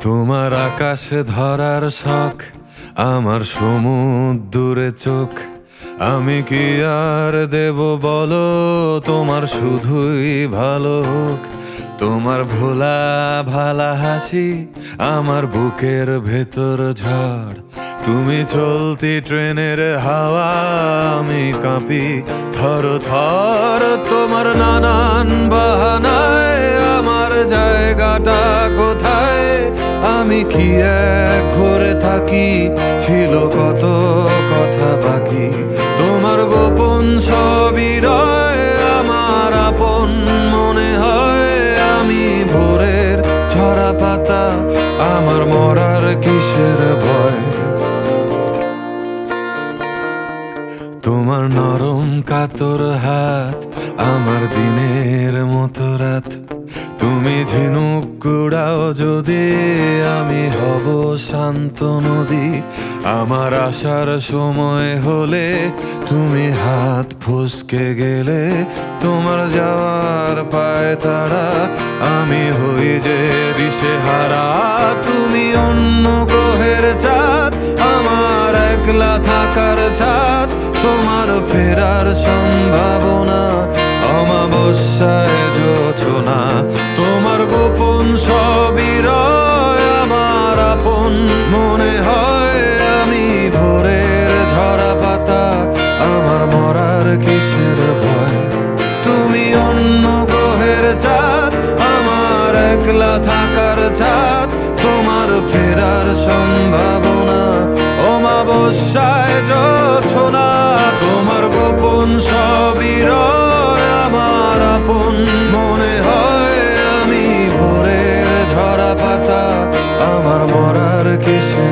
তোমার আকাশে ধরার শখ, আমার সমুদ্রে চোখ। আমি কি আর দেব বলো, তোমার শুধুই ভালো হোক। তোমার ভোলা ভালা হাসি আমার বুকের ভেতর ঝড়। তুমি চলতি ট্রেনের হাওয়া, আমি কাঁপি থর থর। তোমার নানান বাহানায় আমার জায়গাটা কোথায়? আমি কি এক ঘরে থাকি, ছিল কত কথা বাকি। তোমার গোপন সবই রয় আমার আপন মনে হয়। আমি ভোরের ঝরা পাতা, আমার মরার কিসের ভয়? তোমার নরম কাতর হাত আমার দিনের মতো রাত। তুমি ঝিনুক কুড়াও যদি, আমি হব শান্ত নদী। আমার আসার সময় হলে তুমি হাত ফসকে গেলে। তোমার যাওয়ার পায় তারা, আমি হই যে দিশেহারা। তুমি অন্য গ্রহের চাঁদ, আমার একলা থাকার ছাদ। তোমার ফেরার সম্ভাবনা অমাবস্যায় জোছনা। তোমার গোপন সবই রয় আমার আপন মনে হয়। আমি ভোরের ঝরা পাতা, আমার মরার কিসের ভয়? তুমি অন্য গ্রহের চাঁদ, আমার একলা থাকার ছাদ। তোমার ফেরার সম্ভাবনা অমাবস্যায় জোছনা। তোমার গোপন সবই রয় আমার আপন মনে হয়। আমি ভোরের ঝরা পাতা, আমার মরার কিসে